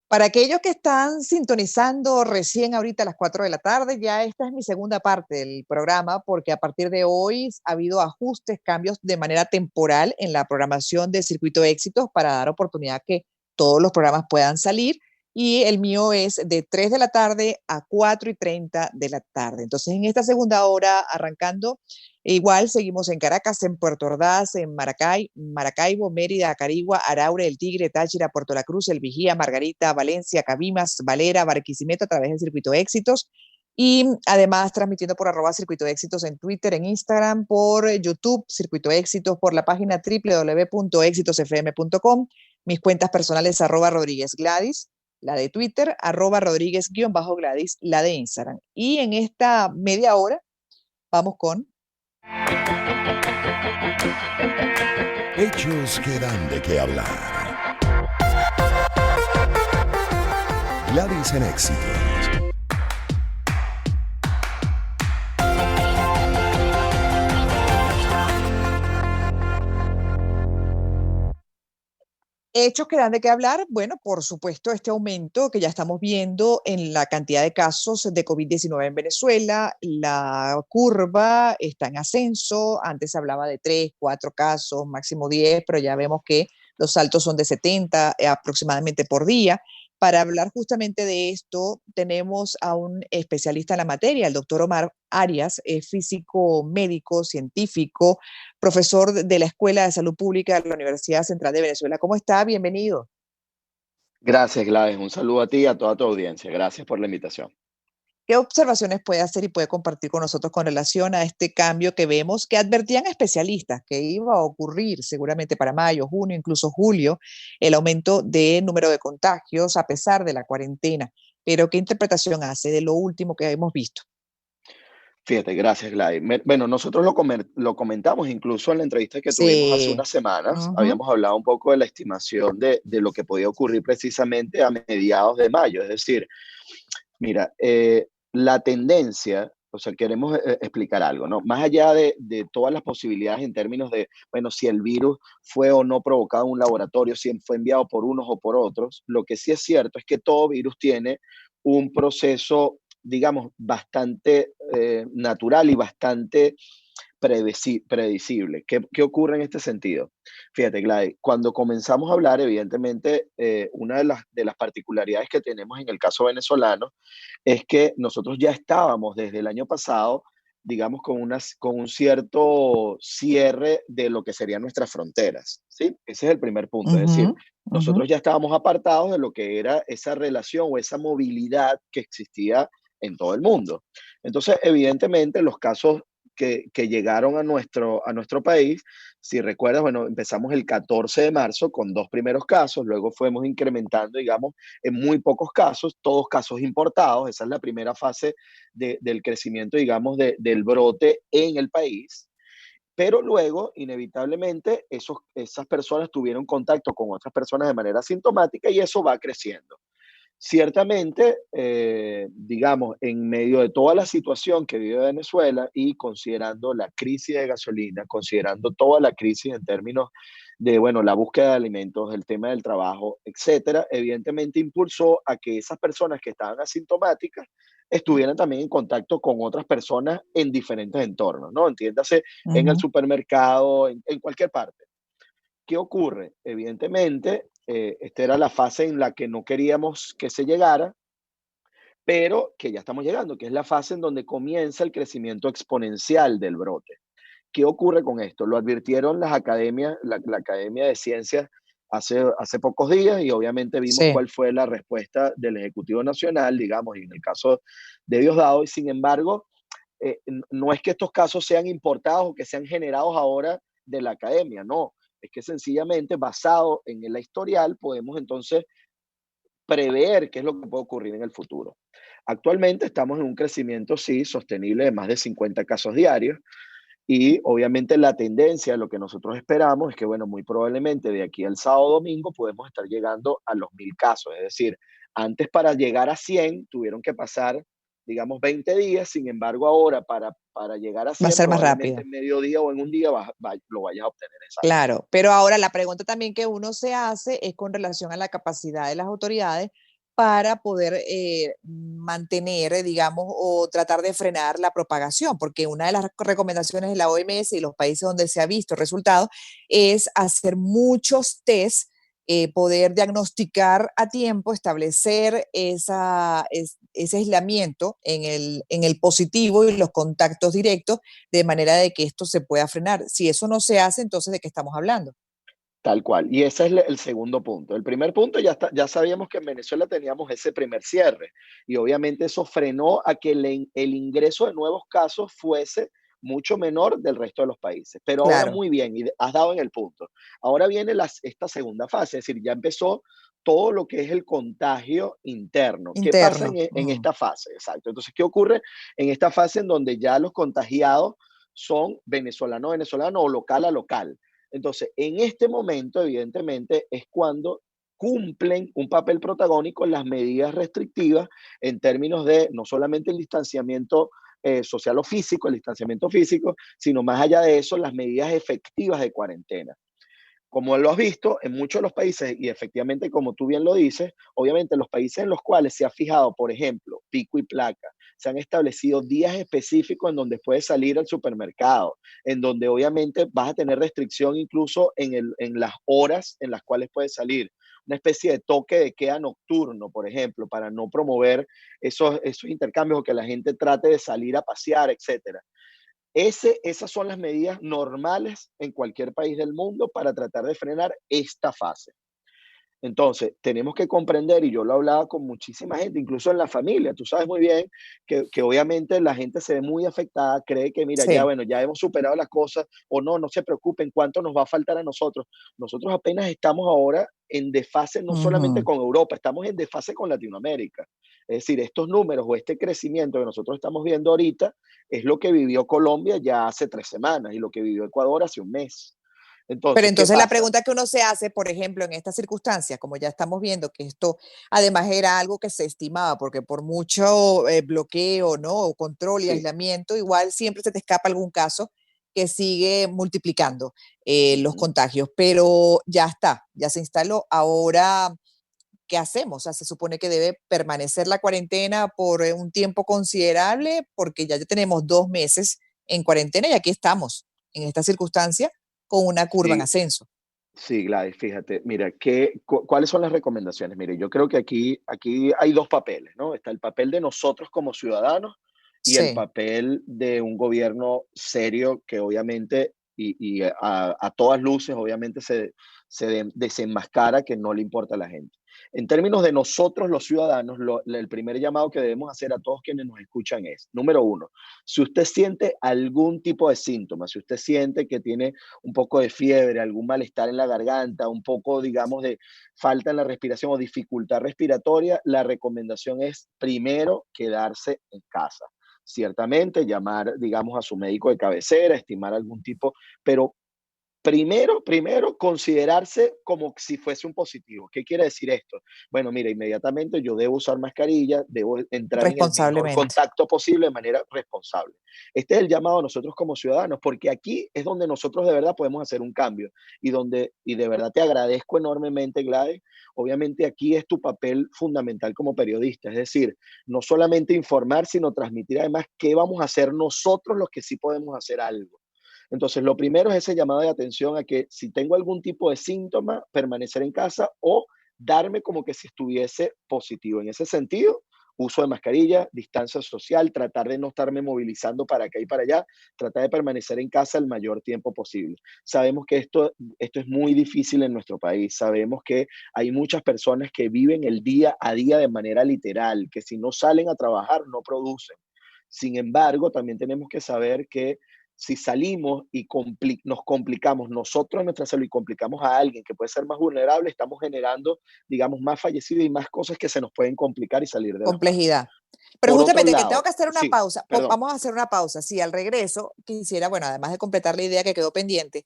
Para aquellos que están sintonizando recién ahorita a las 4 de la tarde, ya esta es mi segunda parte del programa, porque a partir de hoy ha habido ajustes, cambios de manera temporal en la programación de Circuito de Éxitos para dar oportunidad que todos los programas puedan salir. Y el mío es de 3 de la tarde a 4:30 de la tarde. Entonces, en esta segunda hora, arrancando, igual seguimos en Caracas, en Puerto Ordaz, en Maracaibo, Mérida, Carigua, Araure, El Tigre, Táchira, Puerto La Cruz, El Vigía, Margarita, Valencia, Cabimas, Valera, Barquisimeto a través del Circuito de Éxitos. Y además transmitiendo por @Circuito de Éxitos en Twitter, en Instagram, por YouTube, Circuito de Éxitos, por la página www.exitosfm.com, mis cuentas personales @Rodríguez Gladys, la de Twitter, @Rodríguez_Gladys, la de Instagram. Y en esta media hora vamos con Hechos que dan de qué hablar. Gladys en Éxitos. hechos que dan de qué hablar. Bueno, por supuesto, este aumento que ya estamos viendo en la cantidad de casos de COVID-19 en Venezuela, la curva está en ascenso. Antes se hablaba de 3, 4 casos, máximo 10, pero ya vemos que los saltos son de 70 aproximadamente por día. Para hablar justamente de esto, tenemos a un especialista en la materia, el doctor Omar Arias, es físico médico, científico, profesor de la Escuela de Salud Pública de la Universidad Central de Venezuela. ¿Cómo está? Bienvenido. Gracias, Gladys. Un saludo a ti y a toda tu audiencia. Gracias por la invitación. ¿Qué observaciones puede hacer y puede compartir con nosotros con relación a este cambio que vemos, que advertían especialistas que iba a ocurrir seguramente para mayo, junio, incluso julio, el aumento de número de contagios a pesar de la cuarentena? Pero ¿qué interpretación hace de lo último que hemos visto? Fíjate, gracias, Gladys. Bueno, nosotros lo comentamos incluso en la entrevista que tuvimos hace Sí. unas semanas. Ujú. Habíamos hablado un poco de la estimación de lo que podía ocurrir precisamente a mediados de mayo. Es decir, mira, la tendencia, o sea, queremos explicar algo, ¿no? Más allá de todas las posibilidades en términos de, bueno, si el virus fue o no provocado en un laboratorio, si fue enviado por unos o por otros, lo que sí es cierto es que todo virus tiene un proceso, digamos, bastante natural y bastante predecible. ¿Qué ocurre en este sentido? Fíjate, Gladys, cuando comenzamos a hablar, evidentemente, una de las particularidades que tenemos en el caso venezolano es que nosotros ya estábamos desde el año pasado, digamos, con un cierto cierre de lo que serían nuestras fronteras, ¿sí? Ese es el primer punto, es decir, Ujú, ujú. nosotros ya estábamos apartados de lo que era esa relación o esa movilidad que existía en todo el mundo. Entonces, evidentemente, los casos que llegaron a nuestro país, si recuerdas, bueno, empezamos el 14 de marzo con 2 primeros casos, luego fuimos incrementando, digamos, en muy pocos casos, todos casos importados. Esa es la primera fase del crecimiento, digamos, del brote en el país. Pero luego, inevitablemente, esas personas tuvieron contacto con otras personas de manera asintomática y eso va creciendo. Ciertamente, digamos, en medio de toda la situación que vive Venezuela y considerando la crisis de gasolina, considerando toda la crisis en términos de, bueno, la búsqueda de alimentos, el tema del trabajo, etcétera, evidentemente impulsó a que esas personas que estaban asintomáticas estuvieran también en contacto con otras personas en diferentes entornos, ¿no? Entiéndase, en el Ujú. supermercado, en cualquier parte. ¿Qué ocurre? Evidentemente, esta era la fase en la que no queríamos que se llegara, pero que ya estamos llegando, que es la fase en donde comienza el crecimiento exponencial del brote. ¿Qué ocurre con esto? Lo advirtieron las academias, la Academia de Ciencias hace pocos días y obviamente vimos Sí. cuál fue la respuesta del Ejecutivo Nacional, digamos, y en el caso de Diosdado, y sin embargo, no es que estos casos sean importados o que sean generados ahora de la academia, no, es que sencillamente basado en la historial podemos entonces prever qué es lo que puede ocurrir en el futuro. Actualmente estamos en un crecimiento, sí, sostenible de más de 50 casos diarios y obviamente la tendencia, lo que nosotros esperamos es que, bueno, muy probablemente de aquí al sábado domingo podemos estar llegando a los 1000 casos. Es decir, antes para llegar a 100 tuvieron que pasar, digamos, 20 días. Sin embargo, ahora para llegar a Va a 100 ser más probablemente rápido. en mediodía o en un día lo vayas a obtener. Exacto. Claro, pero ahora la pregunta también que uno se hace es con relación a la capacidad de las autoridades para poder mantener, digamos, o tratar de frenar la propagación, porque una de las recomendaciones de la OMS y los países donde se ha visto resultados es hacer muchos test, poder diagnosticar a tiempo, establecer ese aislamiento en el positivo y los contactos directos, de manera de que esto se pueda frenar. Si eso no se hace, entonces, ¿de qué estamos hablando? Tal cual. Y ese es el segundo punto. El primer punto, ya sabíamos que en Venezuela teníamos ese primer cierre y obviamente eso frenó a que el ingreso de nuevos casos fuese mucho menor del resto de los países. Pero ahora Claro, muy bien, y has dado en el punto. Ahora viene esta segunda fase, es decir, ya empezó todo lo que es el contagio interno. ¿Qué pasa interno. en esta fase? Exacto. Entonces, ¿qué ocurre en esta fase en donde ya los contagiados son venezolano a venezolano o local a local? Entonces, en este momento, evidentemente, es cuando cumplen un papel protagónico en las medidas restrictivas en términos de no solamente el distanciamiento social o físico, el distanciamiento físico, sino más allá de eso, las medidas efectivas de cuarentena. Como lo has visto en muchos de los países, y efectivamente, como tú bien lo dices, obviamente los países en los cuales se ha fijado, por ejemplo, pico y placa, se han establecido días específicos en donde puedes salir al supermercado, en donde obviamente vas a tener restricción incluso en las horas en las cuales puedes salir. Una especie de toque de queda nocturno, por ejemplo, para no promover esos intercambios o que la gente trate de salir a pasear, etcétera. Esas son las medidas normales en cualquier país del mundo para tratar de frenar esta fase. Entonces, tenemos que comprender, y yo lo hablaba con muchísima gente, incluso en la familia, tú sabes muy bien que obviamente la gente se ve muy afectada, cree que, mira, ya sí. bueno, ya hemos superado las cosas, o no, no se preocupen, ¿cuánto nos va a faltar a nosotros? Nosotros apenas estamos ahora en desfase no solamente Ujú. con Europa, estamos en desfase con Latinoamérica. Es decir, estos números o este crecimiento que nosotros estamos viendo ahorita es lo que vivió Colombia ya hace 3 semanas y lo que vivió Ecuador hace un mes. Pero Entonces, ¿qué entonces la pasa? pregunta que uno se hace, por ejemplo, en estas circunstancias, como ya estamos viendo que esto además era algo que se estimaba, porque por mucho bloqueo, ¿no? O control y Sí. aislamiento, igual siempre se te escapa algún caso que sigue multiplicando los Ujú. contagios, pero ya está, ya se instaló. Ahora, ¿qué hacemos? O sea, se supone que debe permanecer la cuarentena por un tiempo considerable, porque ya tenemos 2 meses en cuarentena y aquí estamos, en esta circunstancia, con una curva en Sí, ascenso. sí, Gladys, fíjate, mira, ¿cuáles son las recomendaciones? Mire, yo creo que aquí hay dos papeles, ¿no? Está el papel de nosotros como ciudadanos y el Sí. papel de un gobierno serio que obviamente y a todas luces obviamente se desenmascara que no le importa a la gente. En términos de nosotros los ciudadanos, el primer llamado que debemos hacer a todos quienes nos escuchan es, número uno, si usted siente algún tipo de síntoma, si usted siente que tiene un poco de fiebre, algún malestar en la garganta, un poco, digamos, de falta en la respiración o dificultad respiratoria, la recomendación es primero quedarse en casa. Ciertamente, llamar, digamos, a su médico de cabecera, estimar algún tipo, pero primero, considerarse como si fuese un positivo. ¿Qué quiere decir esto? Bueno, mira, inmediatamente yo debo usar mascarilla, debo entrar en el menor Responsablemente. contacto posible de manera responsable. Este es el llamado a nosotros como ciudadanos, porque aquí es donde nosotros de verdad podemos hacer un cambio y de verdad te agradezco enormemente, Gladys. Obviamente aquí es tu papel fundamental como periodista, es decir, no solamente informar, sino transmitir además qué vamos a hacer nosotros los que sí podemos hacer algo. Entonces, lo primero es ese llamado de atención a que si tengo algún tipo de síntoma, permanecer en casa o darme como que si estuviese positivo. En ese sentido, uso de mascarilla, distancia social, tratar de no estarme movilizando para acá y para allá, tratar de permanecer en casa el mayor tiempo posible. Sabemos que esto es muy difícil en nuestro país, sabemos que hay muchas personas que viven el día a día de manera literal, que si no salen a trabajar no producen. Sin embargo, también tenemos que saber que si salimos y nos complicamos nosotros en nuestra salud y complicamos a alguien que puede ser más vulnerable, estamos generando, digamos, más fallecidos y más cosas que se nos pueden complicar y salir de las manos. Complejidad. Pero Por otro justamente que tengo lado, que hacer una sí, pausa. perdón. Vamos a hacer una pausa. Sí, al regreso quisiera, bueno, además de completar la idea que quedó pendiente,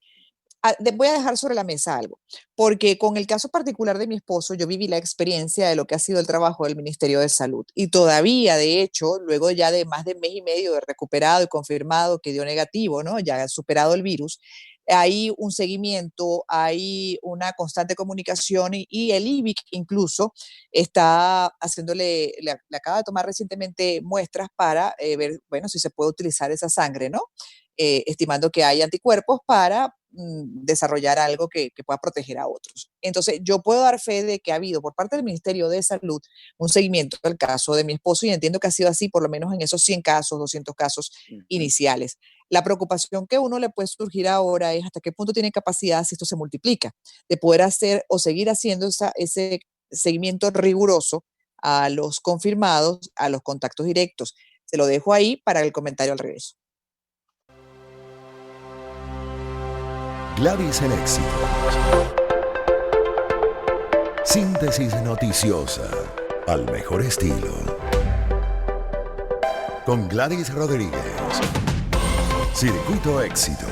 voy a dejar sobre la mesa algo, porque con el caso particular de mi esposo, yo viví la experiencia de lo que ha sido el trabajo del Ministerio de Salud y todavía, de hecho, luego ya de más de mes y medio de recuperado y confirmado que dio negativo, ¿no? Ya ha superado el virus, hay un seguimiento, hay una constante comunicación y el IBIC incluso está haciéndole, le acaba de tomar recientemente muestras para ver, bueno, si se puede utilizar esa sangre, ¿no? Estimando que hay anticuerpos para desarrollar algo que pueda proteger a otros. Entonces, yo puedo dar fe de que ha habido por parte del Ministerio de Salud un seguimiento del caso de mi esposo y entiendo que ha sido así por lo menos en esos 100 casos, 200 casos iniciales. La preocupación que uno le puede surgir ahora es hasta qué punto tiene capacidad, si esto se multiplica, de poder hacer o seguir haciendo ese seguimiento riguroso a los confirmados, a los contactos directos. Se lo dejo ahí para el comentario al regreso. Gladys en Éxitos. Síntesis noticiosa al mejor estilo. Con Gladys Rodríguez. Circuito Éxitos.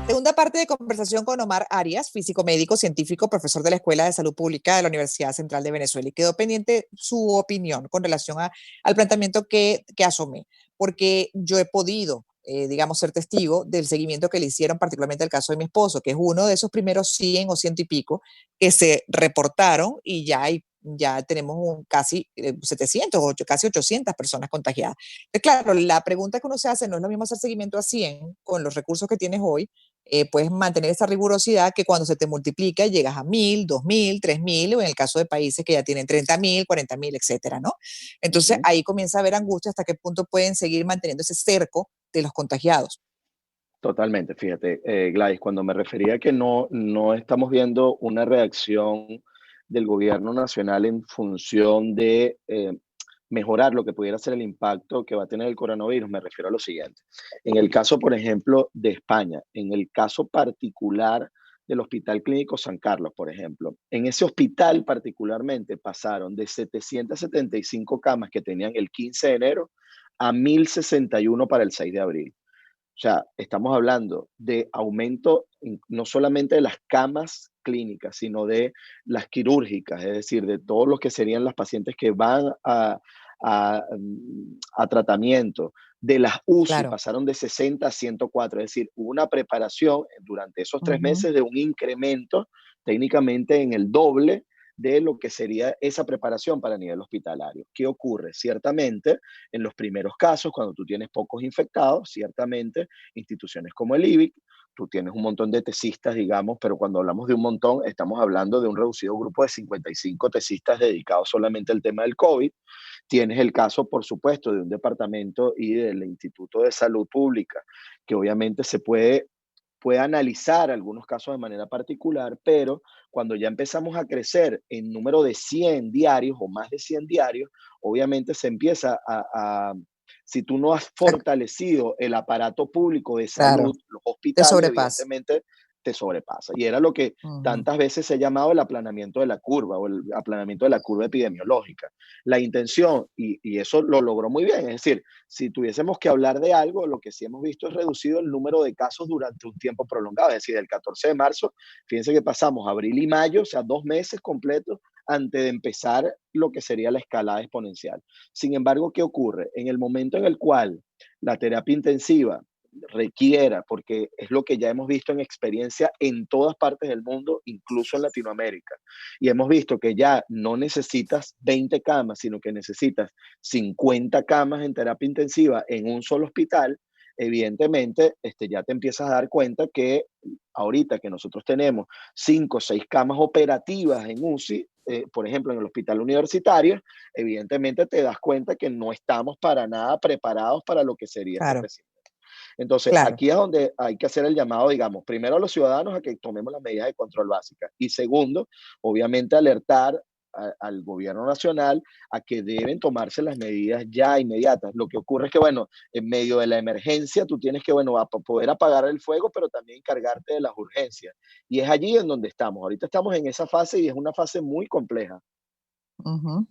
Segunda parte de conversación con Omar Arias, físico médico, científico, profesor de la Escuela de Salud Pública de la Universidad Central de Venezuela. Y quedó pendiente su opinión con relación al planteamiento que asomé, porque yo he podido, digamos, ser testigo del seguimiento que le hicieron, particularmente el caso de mi esposo, que es uno de esos primeros 100 o 100 y pico que se reportaron y ya tenemos casi 700, casi 800 personas contagiadas. Entonces, claro, la pregunta que uno se hace no es lo mismo hacer seguimiento a 100 con los recursos que tienes hoy, puedes mantener esa rigurosidad que cuando se te multiplica llegas a 1.000, 2.000, 3.000, o en el caso de países que ya tienen 30.000, 40.000, etcétera, ¿no? Entonces ahí comienza a haber angustia hasta qué punto pueden seguir manteniendo ese cerco de los contagiados. Totalmente, fíjate, Gladys, cuando me refería a que no estamos viendo una reacción del gobierno nacional en función de mejorar lo que pudiera ser el impacto que va a tener el coronavirus, me refiero a lo siguiente. En el caso, por ejemplo, de España, en el caso particular del Hospital Clínico San Carlos, por ejemplo, en ese hospital particularmente pasaron de 775 camas que tenían el 15 de enero a 1.061 para el 6 de abril. O sea, estamos hablando de aumento no solamente de las camas clínicas, sino de las quirúrgicas, es decir, de todos los que serían las pacientes que van a tratamiento, de las UCI, Claro. pasaron de 60 a 104, es decir, hubo una preparación durante esos 3 meses de un incremento técnicamente en el doble de lo que sería esa preparación para el nivel hospitalario. ¿Qué ocurre? Ciertamente, en los primeros casos, cuando tú tienes pocos infectados, ciertamente, instituciones como el IBIC, tú tienes un montón de tesistas, digamos, pero cuando hablamos de un montón, estamos hablando de un reducido grupo de 55 tesistas dedicados solamente al tema del COVID. Tienes el caso, por supuesto, de un departamento y del Instituto de Salud Pública, que obviamente se puede analizar algunos casos de manera particular, pero cuando ya empezamos a crecer en número de 100 diarios o más de 100 diarios, obviamente se empieza si tú no has fortalecido el aparato público de Claro, salud, los te hospitales, sobrepasa. evidentemente te sobrepasa. Y era lo que tantas veces se ha llamado el aplanamiento de la curva o el aplanamiento de la curva epidemiológica. La intención, y eso lo logró muy bien, es decir, si tuviésemos que hablar de algo, lo que sí hemos visto es reducido el número de casos durante un tiempo prolongado, es decir, el 14 de marzo, fíjense que pasamos abril y mayo, o sea, 2 meses completos antes de empezar lo que sería la escalada exponencial. Sin embargo, ¿qué ocurre? En el momento en el cual la terapia intensiva requiera, porque es lo que ya hemos visto en experiencia en todas partes del mundo, incluso en Latinoamérica, y hemos visto que ya no necesitas 20 camas, sino que necesitas 50 camas en terapia intensiva en un solo hospital, evidentemente ya te empiezas a dar cuenta que ahorita que nosotros tenemos 5 o 6 camas operativas en UCI, por ejemplo, en el hospital universitario, evidentemente te das cuenta que no estamos para nada preparados para lo que sería este Claro, crecimiento. Entonces, claro. aquí es donde hay que hacer el llamado, digamos, primero a los ciudadanos a que tomemos las medidas de control básicas y segundo, obviamente, alertar al gobierno nacional a que deben tomarse las medidas ya inmediatas. Lo que ocurre es que, bueno, en medio de la emergencia tú tienes que, bueno, poder apagar el fuego, pero también encargarte de las urgencias. Y es allí en donde estamos. Ahorita estamos en esa fase y es una fase muy compleja. Ujú.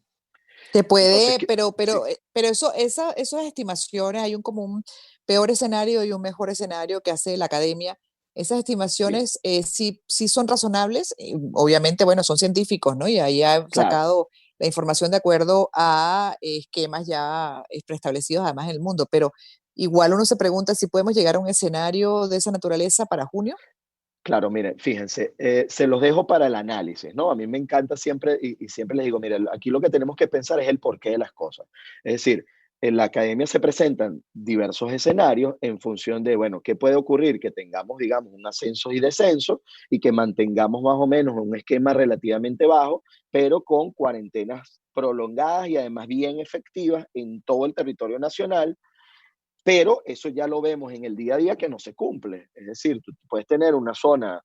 Te Entonces, puede, sí. pero esas estimaciones, hay un común peor escenario y un mejor escenario que hace la academia. Esas Sí, estimaciones sí son razonables, y obviamente, bueno, son científicos, ¿no? Y ahí han claro. sacado la información de acuerdo a esquemas ya preestablecidos además en el mundo, pero igual uno se pregunta si podemos llegar a un escenario de esa naturaleza para junio. Claro, miren, fíjense, se los dejo para el análisis, ¿no? A mí me encanta siempre, y siempre les digo, mira, aquí lo que tenemos que pensar es el porqué de las cosas. Es decir, en la academia se presentan diversos escenarios en función de, bueno, ¿qué puede ocurrir? Que tengamos, digamos, un ascenso y descenso y que mantengamos más o menos un esquema relativamente bajo, pero con cuarentenas prolongadas y además bien efectivas en todo el territorio nacional, pero eso ya lo vemos en el día a día que no se cumple. Es decir, tú puedes tener una zona,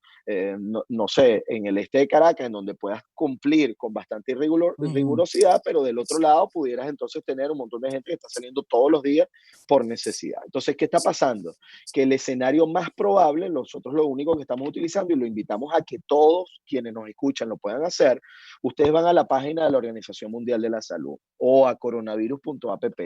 no sé, en el este de Caracas, en donde puedas cumplir con bastante Ujú. rigurosidad, pero del otro lado pudieras entonces tener un montón de gente que está saliendo todos los días por necesidad. Entonces, ¿qué está pasando? Que el escenario más probable, nosotros lo único que estamos utilizando, y lo invitamos a que todos quienes nos escuchan lo puedan hacer, ustedes van a la página de la Organización Mundial de la Salud o a coronavirus.app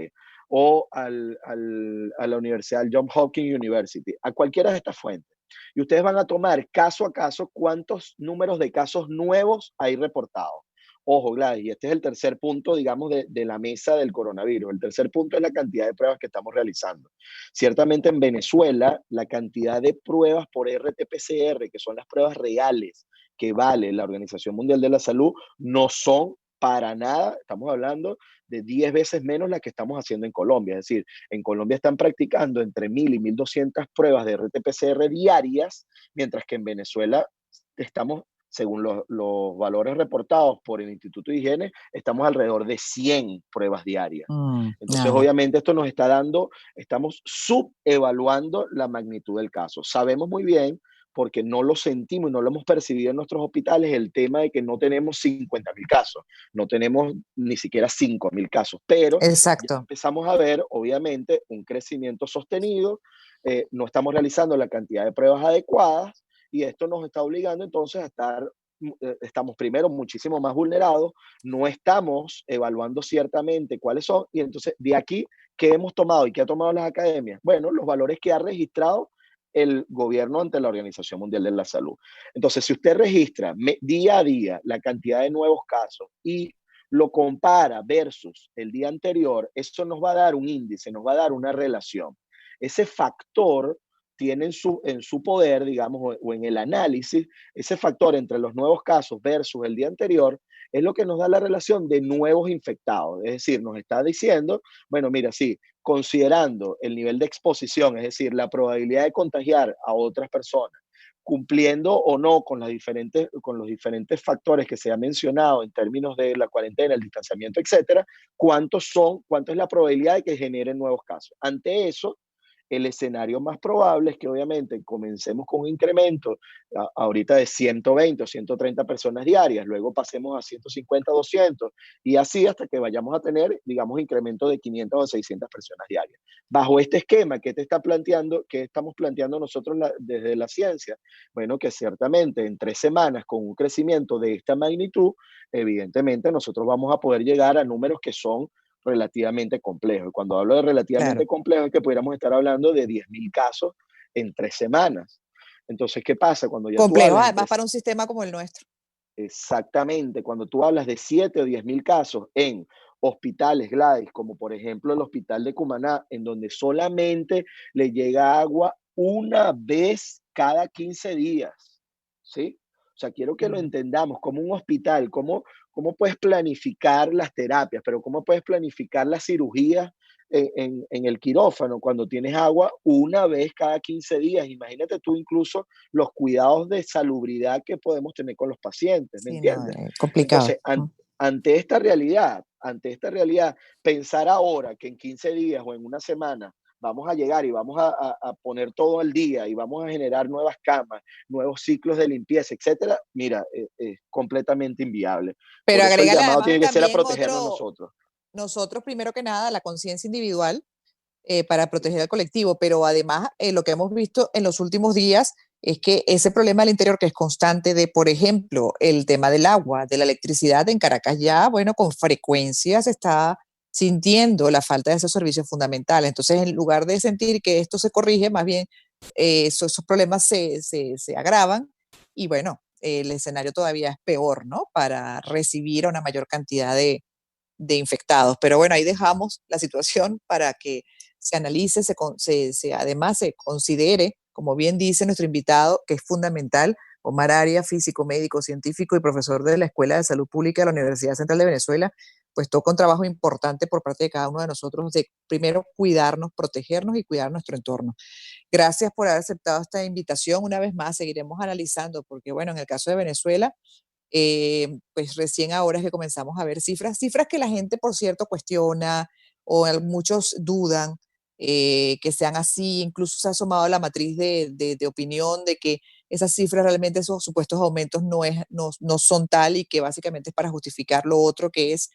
o a la Universidad Johns Hopkins University, a cualquiera de estas fuentes. Y ustedes van a tomar caso a caso cuántos números de casos nuevos hay reportados. Ojo, Gladys, y este es el tercer punto, digamos, de la mesa del coronavirus. El tercer punto es la cantidad de pruebas que estamos realizando. Ciertamente en Venezuela, la cantidad de pruebas por RT-PCR, que son las pruebas reales que vale la Organización Mundial de la Salud, no son para nada, estamos hablando de 10 veces menos la que estamos haciendo en Colombia. Es decir, en Colombia están practicando entre 1.000 y 1.200 pruebas de RT-PCR diarias, mientras que en Venezuela estamos, según los valores reportados por el Instituto de Higiene, estamos alrededor de 100 pruebas diarias. Entonces, Nada. obviamente, esto nos está dando, estamos subevaluando la magnitud del caso. Sabemos muy bien, porque no lo sentimos y no lo hemos percibido en nuestros hospitales, el tema de que no tenemos 50.000 casos, no tenemos ni siquiera 5.000 casos, pero ya Exacto. empezamos a ver, obviamente, un crecimiento sostenido, no estamos realizando la cantidad de pruebas adecuadas y esto nos está obligando entonces a estar, estamos primero muchísimo más vulnerados, no estamos evaluando ciertamente cuáles son y entonces de aquí, ¿qué hemos tomado y qué ha tomado las academias? Bueno, los valores que ha registrado el gobierno ante la Organización Mundial de la Salud. Entonces, si usted registra día a día la cantidad de nuevos casos y lo compara versus el día anterior, eso nos va a dar un índice, nos va a dar una relación. Ese factor tiene en su poder, digamos, o en el análisis, ese factor entre los nuevos casos versus el día anterior, es lo que nos da la relación de nuevos infectados. Es decir, nos está diciendo, bueno, mira, sí, considerando el nivel de exposición, es decir, la probabilidad de contagiar a otras personas, cumpliendo o no con los diferentes factores que se han mencionado en términos de la cuarentena, el distanciamiento, etcétera, cuánto es la probabilidad de que generen nuevos casos. Ante eso, el escenario más probable es que obviamente comencemos con un incremento ahorita de 120 o 130 personas diarias, luego pasemos a 150, 200 y así hasta que vayamos a tener, digamos, incremento de 500 o 600 personas diarias. Bajo este esquema que te está planteando, que estamos planteando nosotros desde la ciencia, bueno, que ciertamente en 3 semanas con un crecimiento de esta magnitud, evidentemente nosotros vamos a poder llegar a números que son relativamente complejo. Y cuando hablo de relativamente Claro. complejo es que pudiéramos estar hablando de 10.000 casos en 3 semanas. Entonces, ¿qué pasa? Cuando ya tú Complejo hablas además para un sistema como el nuestro. exactamente, cuando tú hablas de 7 o 10.000 casos en hospitales, Gladys, como por ejemplo el hospital de Cumaná, en donde solamente le llega agua una vez cada 15 días, ¿sí? O sea, quiero que lo Mm. entendamos como un hospital, cómo puedes planificar las terapias, pero cómo puedes planificar las cirugías en el quirófano cuando tienes agua una vez cada 15 días. Imagínate tú incluso los cuidados de salubridad que podemos tener con los pacientes, ¿me Sí, no, entiendes? complicado. Entonces, ante esta realidad, pensar ahora que en 15 días o en una semana vamos a llegar y vamos a poner todo al día y vamos a generar nuevas camas, nuevos ciclos de limpieza, etcétera, mira, es completamente inviable. Pero Por eso el agrégale llamado además tiene que ser a también protegernos otro, nosotros. nosotros primero que nada, la conciencia individual para proteger al colectivo, pero además lo que hemos visto en los últimos días es que ese problema al interior que es constante de, por ejemplo, el tema del agua, de la electricidad en Caracas ya, bueno, con frecuencia se está sintiendo la falta de esos servicios fundamentales. Entonces, en lugar de sentir que esto se corrige, más bien esos problemas se agravan y bueno, el escenario todavía es peor, ¿no? Para recibir a una mayor cantidad de infectados. Pero bueno, ahí dejamos la situación para que se analice, además se considere, como bien dice nuestro invitado, que es fundamental, Omar Arias, físico, médico, científico y profesor de la Escuela de Salud Pública de la Universidad Central de Venezuela, pues toca un trabajo importante por parte de cada uno de nosotros de primero cuidarnos, protegernos y cuidar nuestro entorno. Gracias por haber aceptado esta invitación. Una vez más, seguiremos analizando, porque bueno, en el caso de Venezuela, pues recién ahora es que comenzamos a ver cifras que la gente, por cierto, cuestiona o muchos dudan que sean así. Incluso se ha asomado la matriz de opinión de que esas cifras realmente, esos supuestos aumentos no son tal y que básicamente es para justificar lo otro que es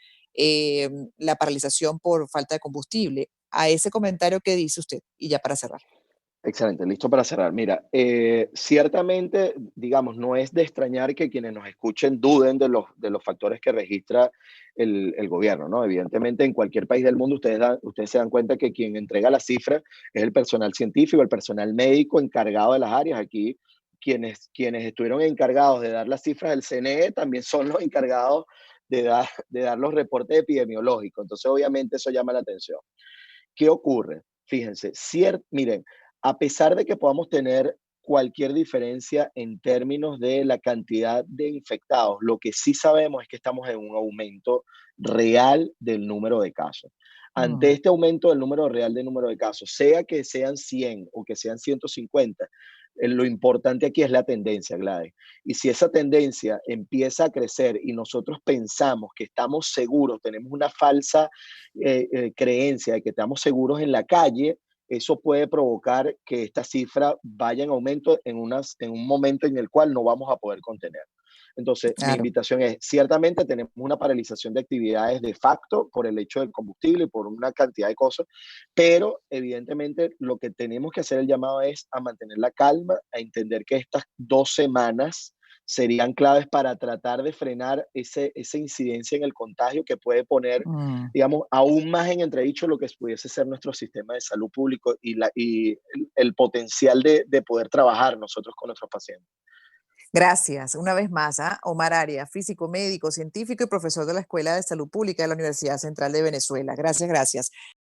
la paralización por falta de combustible. A ese comentario que dice usted, y ya para cerrar. Excelente, listo para cerrar. Mira, ciertamente, digamos, no es de extrañar que quienes nos escuchen duden de los factores que registra el gobierno, ¿no? Evidentemente, en cualquier país del mundo ustedes se dan cuenta que quien entrega las cifras es el personal científico, el personal médico encargado de las áreas. Aquí, quienes estuvieron encargados de dar las cifras del CNE también son los encargados de dar los reportes epidemiológicos. Entonces, obviamente, eso llama la atención. ¿Qué ocurre? Fíjense, miren, a pesar de que podamos tener cualquier diferencia en términos de la cantidad de infectados, lo que sí sabemos es que estamos en un aumento real del número de casos. Ante este aumento del número real del número de casos, sea que sean 100 o que sean 150, lo importante aquí es la tendencia, Gladys. Y si esa tendencia empieza a crecer y nosotros pensamos que estamos seguros, tenemos una falsa creencia de que estamos seguros en la calle, eso puede provocar que esta cifra vaya en aumento en un momento en el cual no vamos a poder contener. Entonces, mi Claro. invitación es, ciertamente tenemos una paralización de actividades de facto por el hecho del combustible y por una cantidad de cosas, pero evidentemente lo que tenemos que hacer el llamado es a mantener la calma, a entender que estas 2 semanas serían claves para tratar de frenar esa incidencia en el contagio que puede poner, Mm. digamos, aún más en entredicho lo que pudiese ser nuestro sistema de salud público y el potencial de poder trabajar nosotros con nuestros pacientes. Gracias. Una vez más, Omar Arias, físico, médico, científico y profesor de la Escuela de Salud Pública de la Universidad Central de Venezuela. Gracias, gracias.